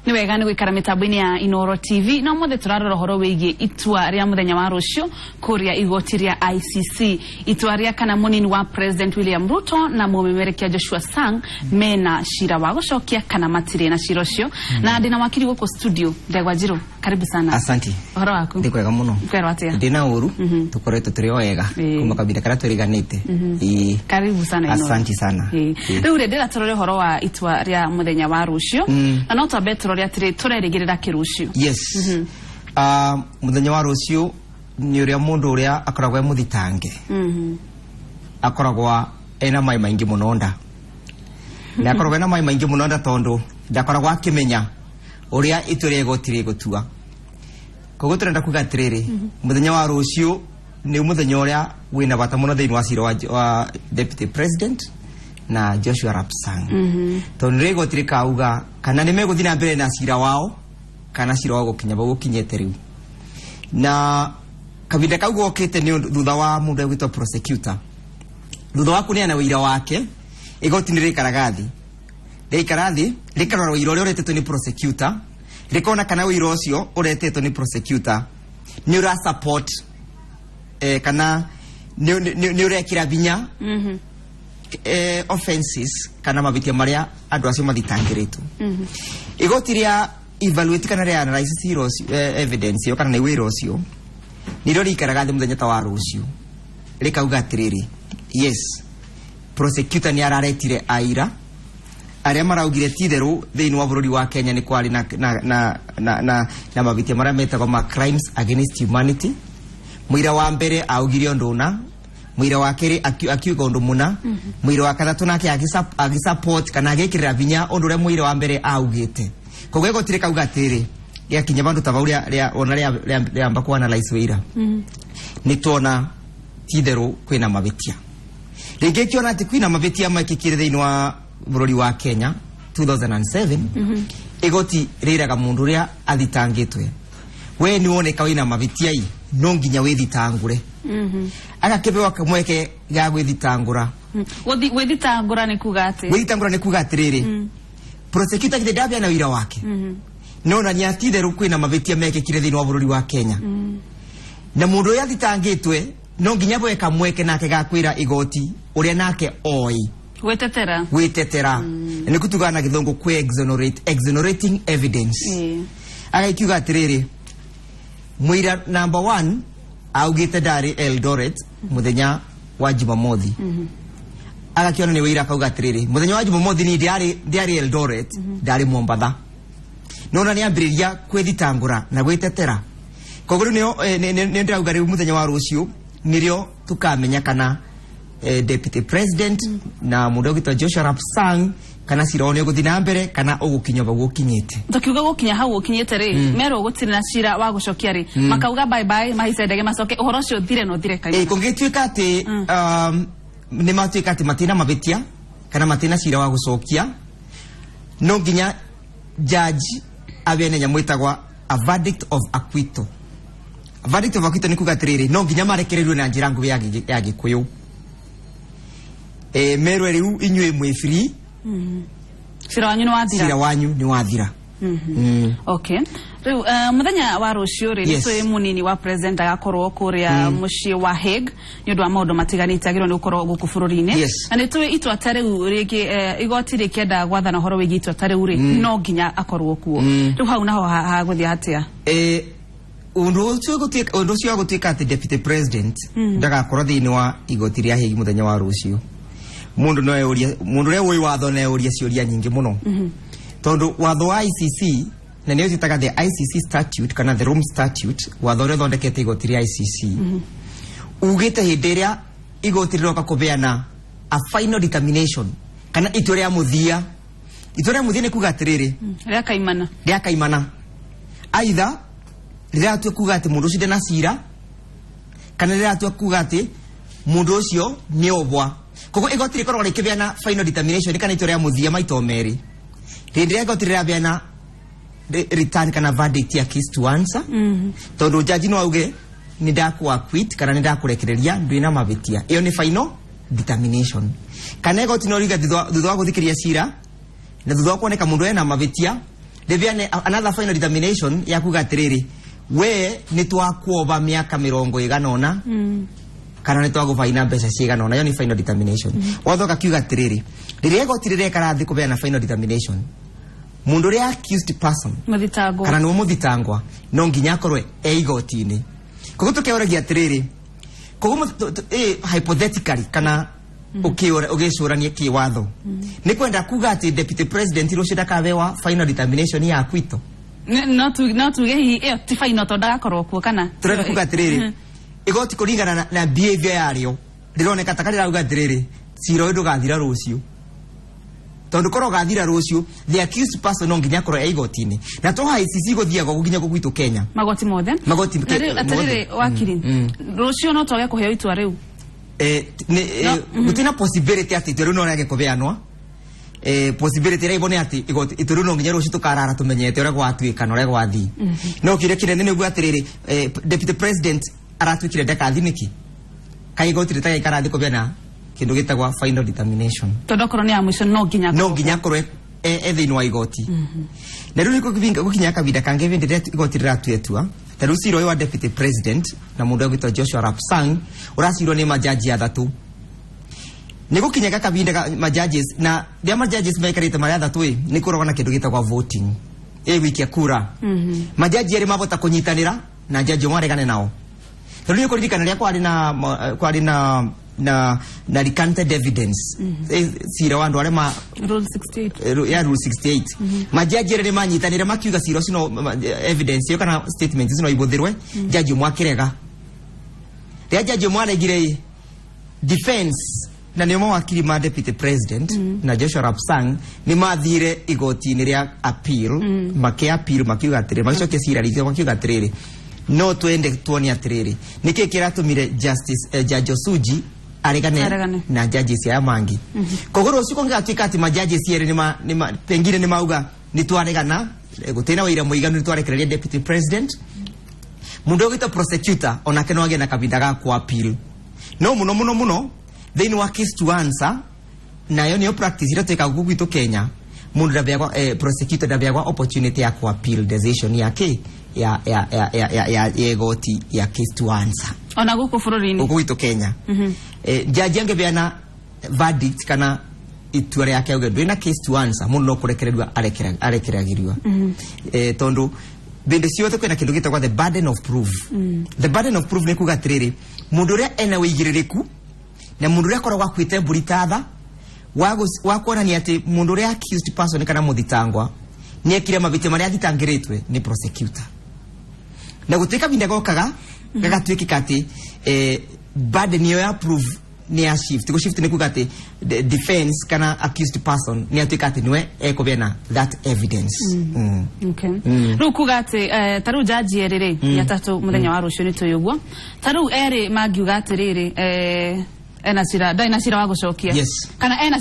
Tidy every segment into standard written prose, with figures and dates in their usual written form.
Ni wega ni gwikara mitambo-ini ya Inooro TV na mothe turarora horo wigie itua ria muthenya wa rucio kuria igoti ria ICC itua ria kana munini wa President William Ruto na mumemerekia Joshua Sang mena shira wa gucokia kana matire na shiro cio na ndina wakiri guko studio Ndegwa Njiro karibu sana. Asante. Horo waku ndi kwega muno kwero atia ndina uru tukoretwo turi wega kuma kabida kara turiganite karibu sana Inooro. Asante sana. Riu ndira turore horo wa itua ria muthenya wa rucio na no twabe turore atire turerigirira kirucio. Yes. Muthenya wa rucio ni uria mundu uria akoragwa muthitange akoragwa ena mai maingi muno nda na akoragwa ena mai maingi muno nda tondu ndakoragwa akimenya uria iture igotire gutua koguo turenda kuga atiriri muthenya wa rucio ni muthenya uria wina bata muno thiini wa cira wa Deputy President na Joshua Rapsang tondu igotire kauga kana nimeguthii na mbere na cira wao kana cira wao gukinya gukinyete riu na kabinda kau gokite ni thutha wa mundu gwitwa prosecutor thutha wa kuneana wira wake igoti ni rikaragathi rikarora wira uria uretetwo ni prosecutor rikona kana wira ucio uretetwo ni prosecutor ni ura support kana ni urekira binya offenses kana mabitia maria andu acio mathitangiritwo igoti ria evaluate kana ria analysis evidence yo kana ni wira ucio niro rikaraga muthenya ta wa rucio rikauga atiriri yes prosecutor ni araretire aira aria maraugire titheru thiini wa bururi wa Kenya ni kwari na mabitia maria metagwo ma crimes against humanity muira wa mbere augire onduna muira wa keri akiuga undu muna muira wa kathatu nake agisupport kana agikirira binya undu ria muira wa mbere augite koguo igotire kauga atiri ya kinya bandu tabauria ria amba ku analyze wira ni tuona titheru kwina mabitia ringi kiona ati kwina mabitia makikire thiini wa bururi wa Kenya 2007 igoti riraga mundu ria athitangitwe we ni wone kawina mabitia i no nginya withitangure agakebewa kamweke ga gwithitangura withitangura ni kuga ati withitangura ni kuga atiriri prosecutor kidabia na wira wake no na nyatitheru kwina mabitia mekikire thiini wa bururi wa Kenya na mundu yathitangitwe no nginya bwe kamweke nake gakwira igoti uria nake oi wetetera ni kutugana githongo kwe exonerating evidence agaikiuga atiriri muira number 1 augite dari Eldoret muthenya wa Jumamothi agakiona ni wira kauga atiriri muthenya wa Jumamothi ni diari Eldoret dari Mombasa nona ni ambiriria kwithitangura na gwitetera koguo ni ndauga riu muthenya wa rucio nirio tukamenya kana Deputy President na mundu gwitwa Joshua Rapsang kana cira one guthi na mbere kana ugukinya bagukinyite tukiuga gukinya hau ukinyite ri mero gutiri na cira wa gucokia ri makauga bye bye mahise ndege macoke uhoro cio thire no thire kai kungituika ati ni matuika ati matina mabitia kana matina cira wa gucokia no nginya judge abene nyamwitagwa a verdict of acquittal. A verdict of acquittal ni kuga atiriri no nginya marekererwe na njira nguvi ya Gikuyu mero riu inywe mwe free cira wanyu ni wathira okay riu muthenya wa rucio ri ni munini wa president agakorwo kuria mucii wa Hague ni undu wa maundu matiganite agirwo ni gukorwo guku bururi-ini na ni tuwe itua tariu rigi igoti rikienda gwathana horo wigi itua tariu ri no nginya akorwo kuo riu hau naho haguthia hatia undu cio gutuika ati Deputy President ndagakorwo thiini wa igoti ria Hague muthenya wa rucio mundu ria wi watho na uria ciuria nyingi muno tondu watho wa ICC na niyo citaga the ICC statute kana the Rome statute watho ria thondekete igoti ria ICC ugite hindi ria igoti riroka kubeana a final determination kana itua ria muthia ni kuga atiriri ria kaimana aidha riratua kuga ati mundu ucio na cira kana riratua kuga ati mundu ucio ni obwa koguo igoti rikorwo rikibeana final determination kana itua ria muthia maito meri hindi ria igoti rirabeana return kana verdict ya case to answer tondu judge no auge ni ndakwa quit kana ni ndakurekereria ndwina mabitia iyo ni final determination kana igoti no riga thutha wa guthikiria cira na thutha wa kuoneka mundu ena mabitia Debiane another final determination ya kugatiriri we nitwakuoba miaka 100 kana nitwaguvaina mbeca cigana ona yo ni final determination wathoka kiuga atiriri riria gotirire karathi kubeana final determination mundu ria accused person muthitangwa kana no muthitangwa no nginya korwe igotini koguo tukeoragia atiriri koguo hypothetically kana ukicurania kiwatho ni kwenda kuga ati deputy president rucio ndakabewa final determination ya kwito no tuge hi ti final to ndagakorwo kuo kana turenda kuga atiriri igoti kuringana na behavior yario ndironeka takari rauga atiriri ciro ndu gathira rucio tondu koro gathira rucio the accused person no nginya korwo igotini na to ICC gothiago gukinya gwitu Kenya magoti atiriri wakiri rucio no toge kuheo itua riu gutina possibility ati itua riu no rage kubeanwa possibility rai bone ati igoti itua riu no nginya rucio tukarara tumenyete ore gwatuika no ore gwathi no kire kinene niguo atiriri deputy president aratwikire ndakathi niki kai igoti ritaga ikarathi kubeana kindu gitagwa final determination tondokoro ni amuisho no nginya korwe thiini wa igoti na riu niko kivinga gukinya kabida kange vindire igoti riratuetua taru ciro wa deputy president na mundu agwitwa Joshua Rapsang uracirwo ni majaji athatu ni gukinya kabida majudges na dia majudges maikarite mari athatu ni kurogana kindu gitagwa voting wiki ya kura majaji eri mabota kunyitanira na jaji mwaregane nao taru ni kuririkana ria kwari na recanted evidence cira wandu arema rule 68 ya rule 68 majaji eri manyitanire makiuga cira cino evidence yo kana statement cino ibuthirwe jaji mwakirega ria jaji mwaregire defense na nimo wakiri ma deputy president na Joshua Rapsang ni mathire igoti ni ria appeal makiuga atiriri macoke cira rizio makiuga atiriri no twende tuone atiriri niki kiratumire justice Judge Osuji aregane na judges ya mangi kogoro usiku ngatuika ati majudges yere ni pengine ni mauga ni twaregana gutena wira muiganu ni twarekereria deputy president mundu gita prosecutor onake no age na kabinda ga ku appeal no muno then wa case to answer na yo ni practice ira teka gugu Kenya mundu ndabiagwa prosecutor ndabiagwa opportunity ya ku appeal decision yake ya egoti ya case to answer ona guku fururini gugu Kenya jaji angebeana verdict kana itua yake auge ndwina case to answer mundu no kurekereria arekeragirwa tondu binde ciothe kwena kindu gitagwa the burden of proof the burden of proof ni kuga atiriri mundu ria ena wigiririku na mundu ria koragwa kwite mburitadha wakuona ni ati mundu ria accused person kana muthitangwa ni ekire mabite maria thitangiritwe ni prosecutor na gutika binda gokaga gagatwikika ati burden yo ya proof ni ya shift ni kuga ati defense kana accused person ni atwika ati niwe ekobena that evidence okay rukuga ati taru jaji erere ya tatu muthenya wa rucio ni tuyugwo taru eri magiuga atiriri ena cira wa gucokia kana ena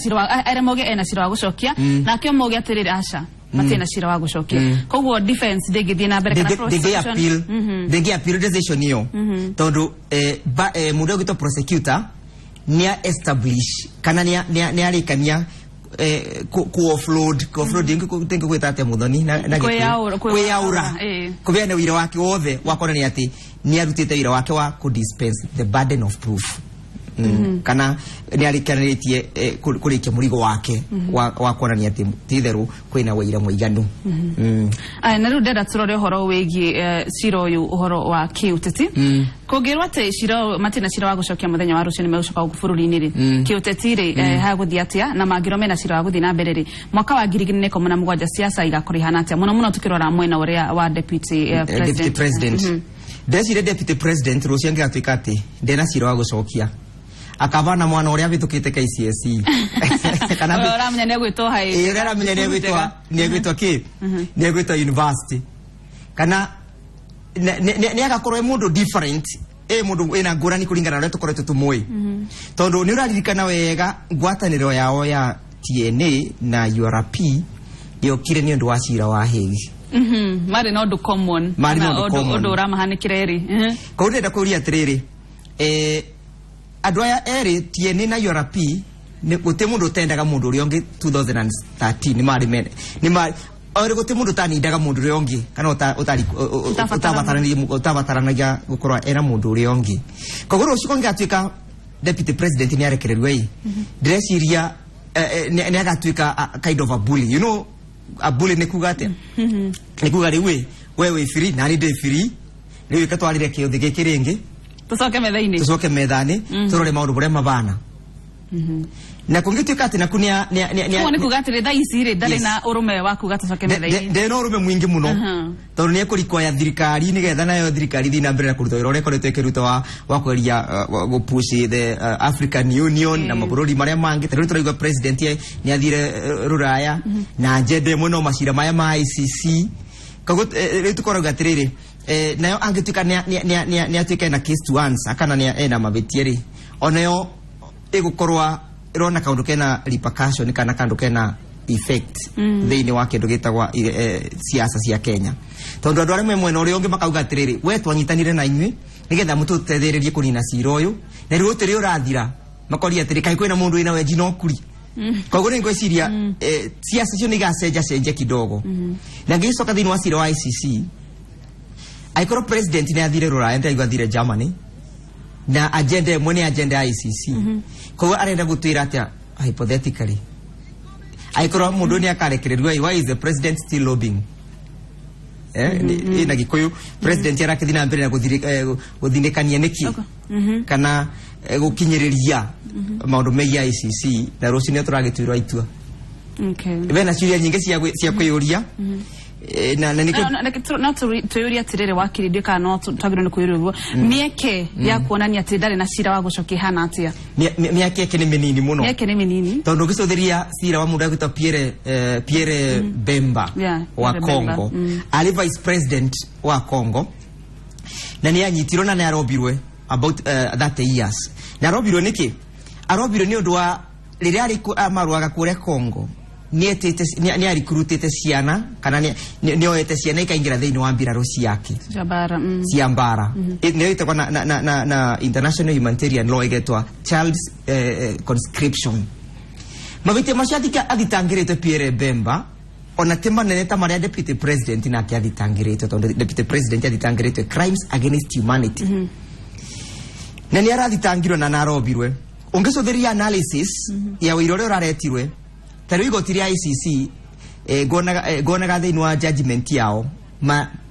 cira wa gucokia na kio moge atiriri aca matena cira wa gucokia koguo defense ndingithie na mbere kana prosecution ndingi appeal decision iyo tondu mundu gito prosecutor ni establish kana ni arikania ku offload tingo gwita ate muthoni na kweyaura kubeana wira wake wothe wakona ni ati ni arutite wira wake wa ku dispense the burden of proof kana ni alikanitie kurikia murigo wake wa kuonania ati titheru kwina wira muiganu na ru ndenda turore horo wegi ciro yu uhoro wa kiuteti kugirwa te ciro matina ciro wa gucokia muthenya wa rucio ni megucoka gubururi-ini ri kiuteti ri haguthi atia na magiro mena ciro wa guthi na mbere ri mwaka wa 2017 siasa igakurihana atia muno tukirora mwena uria wa deputy president Desire deputy president rucio ngatuika ati ndena ciro wa gucokia akabana mwana uria bitukite KCSE kana ramenya ne gwitwo hai ramenya ne gwitwa ki ne gwitwa university kana ne agakorwo mundu different mundu ina ngurani kuringana na tukoretwo tumui tondu ni uraririkana wega ngwataniro yao ya TNA na URP yokire ni undu wa cira wa Hague mari no ndu common odo uramahanikire eri ko ndenda kuria atiriri adwaya eri TNA na URP ni gutemundu tendaga mundu uri onge 2013 ni mari ore gote mundu tani ndaga mundu ri ongi kana utabataranagia gukorwa era mundu uri ongi kogoro ucio kongi atuika deputy president ni arekererwa i dressiria ni agatuika kind of a bully, you know, a bully ne kugate ne kugare wewe free nani de free lewe katwarire kiothe gikirenge tusoke methani turore maundu buria mabana na kungituika ati nakunia ni kugatire thaicire ndari na urume wa kugata soke methani ndeno urume mwingi muno tondu ni kurikoya thirikari ni getha nayo thirikari thina mbere na kuruta wira urekoretwo ikiruta wa kweria go push the African Union na mabururi maria mangi tari turaigwa president ni athire ruraya na njende muno macira maya ma ICC kago ritukoroga atiriri nayo angituika ni atuika na case to answer akana ni ena mabetieri onayo igukorwa irona kaundu kena repercussion kana kandu kena effect thiini wa kindu gitagwa siasa cia Kenya tondu andu aria mwena uria ungi makauga atiriri we twanyitanire na inyui nigetha mututethererie kunina cira uyu na riu utiri urathira makori atiri kai kwina mundu ina weji no kuri koguo ni ngwiciria siasa cio ni gacenja kidogo na ngicoka thiini wa cira wa ICC aikoro president ni athire ruraya ndio athire Germany na agenda mwene agenda ICC koguo arenda gutwira atia hypothetically aikoro mundu ni akarekererwa why is the president still lobbying ina gikuyu president yara kithina mbere na guthinikania niki kana gukinyiriria maundu megia ICC na rucini turagitwirwa itua bena ciuria nyingi cia kuyuria na tuyuria tirere wakiridio kana no tagiro ni kuyurirwo mieke ya kuonania ati ndari na cira wa gucokia hana atia mieke yake ni minini muno mieke ni minini tondu gicothiria cira wa mundu agwita Pierre Bemba wa Congo ali vice president wa Congo na ni anyitirwo na arobirwe about 30 years na arobirwe niki arobirwe ni undu wa riria ari amaruaga kure Congo ni recruitete ciana kana ni oyete ciana ikaingira thiini wa mbiraro ciake cia mbara ni itagwa na international humanitarian law igetwa child conscription mabite mashatika athitangirite Pierre Bemba ona tema nene ta maria deputy president na kia athitangirite tondu deputy president athitangirite crimes against humanity na ni arathitangirwo na narobirwe ungicotheria analysis ya wirore uraretirwe tari igotiria ICC gonaga thiini wa judgment yao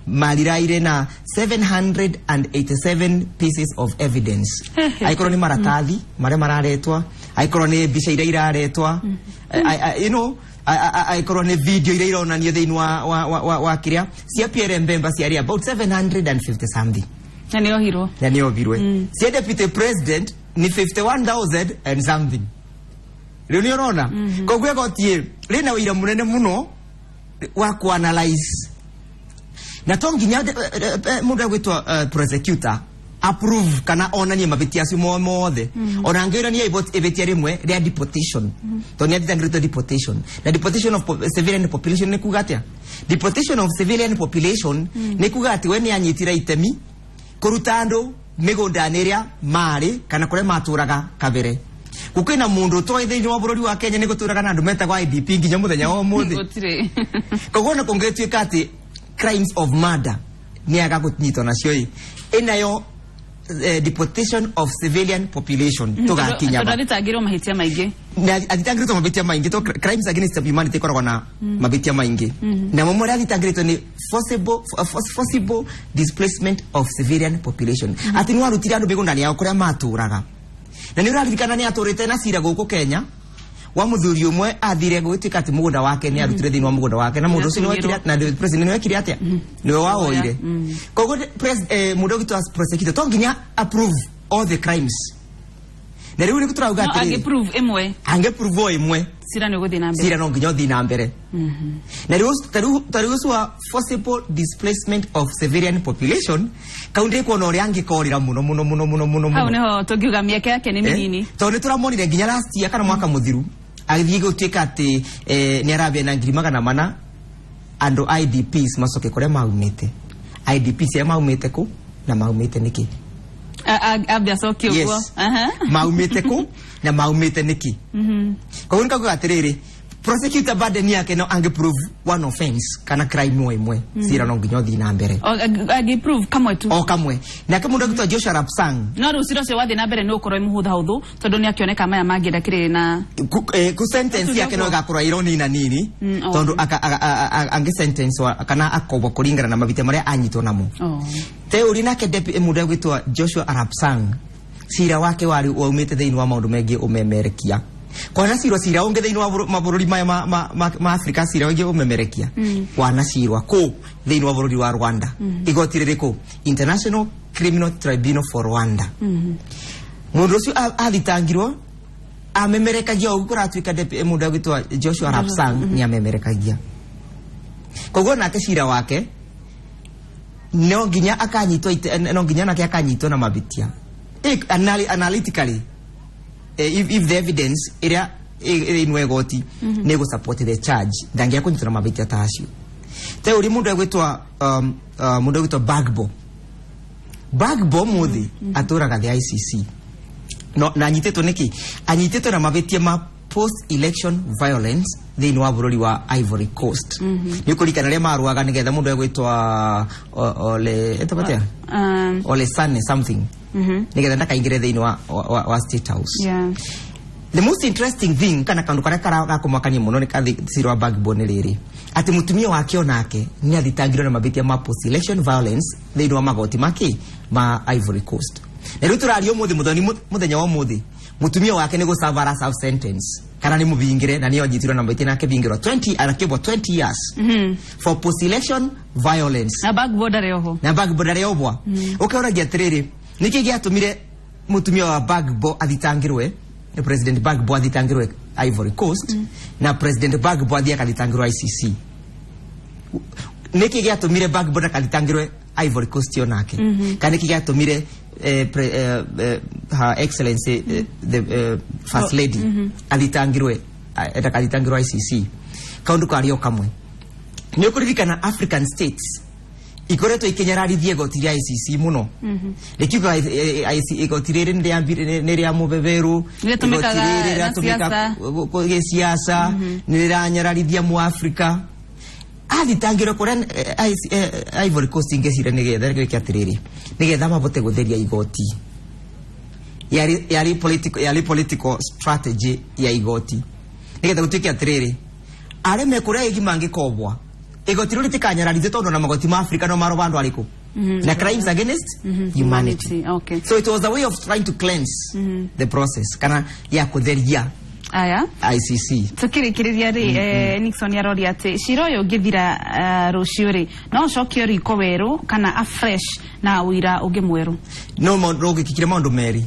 maliraire na 787 pieces of evidence aikoro ni maratathi maria mararetwa aikoro ni bica iria iraretwa you know aikoro ni video iria ironanio thiini wa kiria cia Pierre Bemba ciari about 750 something na ni ohirwe cia deputy president ni 51,000 and something riu ni urona koguo gotie rina wira munene muno wa kuanalyze na tonginya mundu agwitwa prosecutor approve kana onanie mabitia acio mothe ona ngira ni ibetia rimwe ria deportation to ni athangirito deportation na deportation of civilian population ni kugatia deportation of civilian population ni kugati we ni anyitira itemi kuruta andu migundani iria mari kana kure maturaga kabere kukwina mundu toi thiini wa bururi wa Kenya ni guturaga na andu metagwa IDP nginya muthenya wa muthi koguo na kungetuika ati crimes of murder ni aga gutnyitwo nacio inayo deportation of civilian population tugakinya tutagitagirwo mahitia maingi na atitangirwo mabitia maingi to crimes against humanity koragwo na mabitia maingi na momora atitangirwo ni forcible displacement of civilian population ati ni warutira andu migundani yao kuria maturaga na ni uraririkana ni aturite na cira guku Kenya wa muthuri umwe athire gutuika ati mugunda wake ni arutire thiini wa mugunda wake na mundu ucio ni wekire na president ni wekire atia ni waoire koguo mundu gitwa prosecutor tonginya approve all the crimes na riu ni kuturauga ati ange prove imwe cira ni guthina mbere cira no nginya uthi na mbere na riu tariu swa forcible displacement of civilian population kaunde ko no riangi korira muno au neho tugiuga mieke yake ni minini to ni turamonire nginya last year kana mwaka muthiru agithii gutuika ati ni arabia na ngiri magana mana andu IDPs macoke kuria maumite IDPs ya maumite ku na maumite niki abia soki ugo maumite ku na maumite niki koguo nikaguga atiriri prosecutor burden yake no ange prove one offense kana crime moimwe sira no nginyo thi na mbere age prove kamwe tu kamwe na kama mundu gitwa Joshua Rapsang no rusiro se wathi na mbere no korwo imuhutha huthu tondu ni akioneka maya mangira kire na ku sentence yake no gakorwa ironi na nini tondu ange sentence kana akobwa kuringana na mabite maria anyitwo namo te uri nake mundu gitwa Joshua Rapsang sira wake wari umite thiini wa maundu mengi umemerekia kwa sira onge thiini wa mabururi ma Africa sira onge umemerekia wana sirwa ko thiini wa bururi wa Rwanda igotire ko International Criminal Tribunal for Rwanda mundu ucio athitangirwo amemerekagia ukura atwika mundu agitwa Joshua Rapsang ni amemerekagia kogo nake sira wake no nginya akanyitwa no nginya nake akanyitwa na mabitia analytically if the evidence area inwegoti nego support the charge ndangia kunyitwa na mabitia tasio te uri mundu agitwa mundu agitwa Bagbo muthi aturaga the ICC no na anyiteto niki anyiteto na mabitia ma post election violence thiini wa bururi wa Ivory Coast ni kurikana ria maruaga nigetha mundu agwitwa ole etapatia ole Sane something nigetha ndakaingire thiini wa State House the most interesting thing kana kandu karia karakumwakania muno ni kathirwa Bagbo ni riri ati mutumia wake onake ni athitangirwo na mabitia ma post election violence thiini wa magoti maki ma Ivory Coast na riu turario muthenya wa muthi mutumia wake ni gusavara self sentence kana ni mubingire na niyo nyitirwo na mbitina yake bingirwo 20 anakibwa 20 years for post election violence na Bagbo dare oho ukaona giatiriri niki giatumire mutumia wa Bagbo athitangirwe ni president Bagbo athitangirwe Ivory Coast na president Bagbo athitangirwe ICC niki giatumire Bagbo athitangirwe Ivory Coast yonake kana niki giatumire Her Excellency the First Lady alitangirwe ICC kaundu kario kamwe ni ukurikana African states ikoretwo ikinyararithie goti ria ICC muno likiuga igotirire ni ria mubeberu igotirire ria tumika siasa ni ria nyararithia mu Africa athitangirwo kuria Ivory Coast ingesira nigetha gwikiatiriri nigetha mabote gutheria igoti yari political strategy ya igoti nigetha gutwike atiriri areme kuria igimangi kobwa igoti ruri tikanyararithi tondu na magoti ma Africa no maro bandu ariku na crimes against humanity. Okay, so it was a way of trying to cleanse the process kana ya kutheria aya ICC tukirikiria ri Nixon yarori ati shiro yo githira ruciuri no cokio riko weru kana a fresh na wira uge mweru no mondo gikikire mondo meri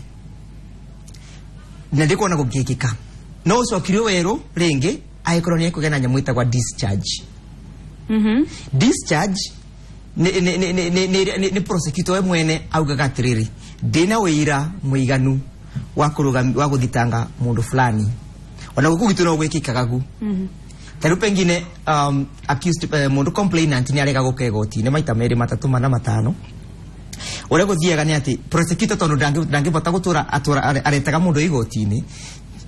na ndiko na gukikika no cokio weru ringi aikoronia kugena nyamwita kwa discharge discharge ni prosecutor mwene auga gatiriri dina wira muiganu wa guthitanga mundu fulani ona gukugituna gwikikaga taru pengine accused mundu complainant ni arega gukegoti ni maita meri matatu mana matano ore guthiega ni ati prosecutor tondu ndangibota gutura aretaga mundu igoti-ini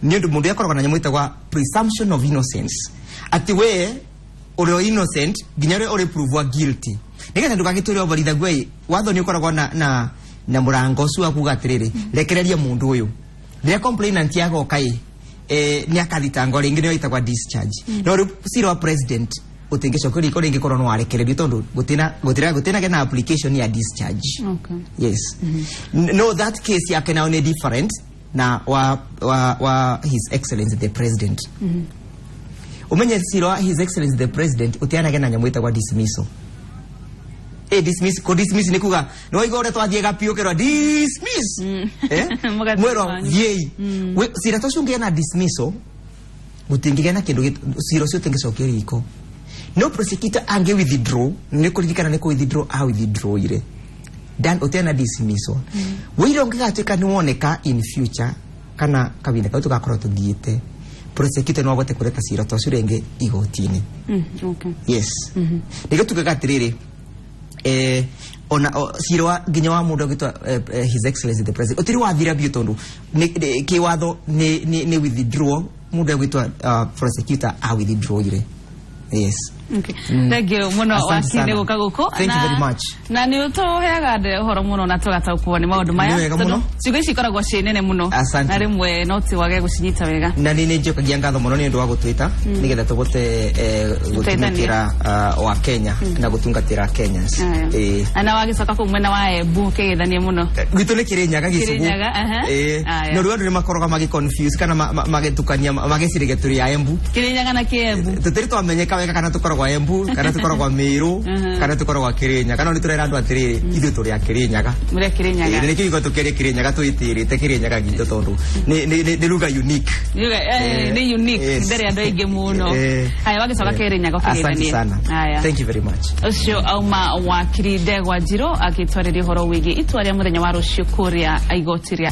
ni ndu mundu yakoragwo na nyamuita kwa presumption of innocence ati we uri innocent ginyare uri prove guilty nigetha ndugagituria obaritha gwe watho ni ukoragwo na murango su akuga atiriri rekereria mundu uyu ria complainant yago kai ni akathitanga ringi ni oitagwa discharge no siro president utengesho iko ringi korwo no arekererio tondu gutina gena application ya discharge. Okay, yes. No, that case yake na one different na wa His Excellency the President. Umenye siro His Excellency the President utiana gena nyamuita kwa dismissal. Dismiss ni kuga no igore twathie gapio kerwa dismiss mwero viei sira toshungia na dismissal gutingiga na kindu siro sio tengesokio iko no prosecutor ange withdraw ni kurikana ni ku withdraw withdraw ire dan utena dismissal wiro ngigatuika ni woneka in future kana kabine ka tukakora tugiite prosecutor no agote kureta sira toshio renge igotini. Okay, yes. Nigo tukagatirire ona sirwa ginya wa mundu gitwa His Excellency the President otiri wa thira bio tondu ki watho ni withdraw mundu egwitwa prosecutor a withdraw ire. Yes. Okay. Thank you muno wakine gukaguko. Thank you very much. Na ni utoheaga de horo muno na tugataukwo ni maundu maya. Ciugo ici ikoragwo cinene muno. Na rimwe noti wage gucinyita wega. Na ni njokagia ngatho muno ni ndu wa gutwita nigetha tubote gutumikira wa Kenya na gutungatira Kenyans. Ana wagicoka ku mwena wa Embu kigithanie muno. Gitu ni Kirinyaga Gicigu. No rwanda ni makoroga magi confuse kana magetukania magecirige turi ya Embu. Kirinyaga na Kiembu. Tutiri twamenyeka wega kana tukoro kwa Embu kana tukoro kwa Meru kana tukoro kwa Kirinyaga kana ni turera andu atiri ithu turi ya Kirinyaga. Muri Kirinyaga. Ni kigo tukere Kirinyaga tuitirite Kirinyaga gitu tondu ni luga unique. Ni unique ndere andu aingi muno. Haya wagicoka Kirinyaga kugithanie. Haya. Thank you very much. Ucio auma wakiri Ndegwa Njiro akitwarira horo wigi itwaria muthenya wa rucio kuria aigotiria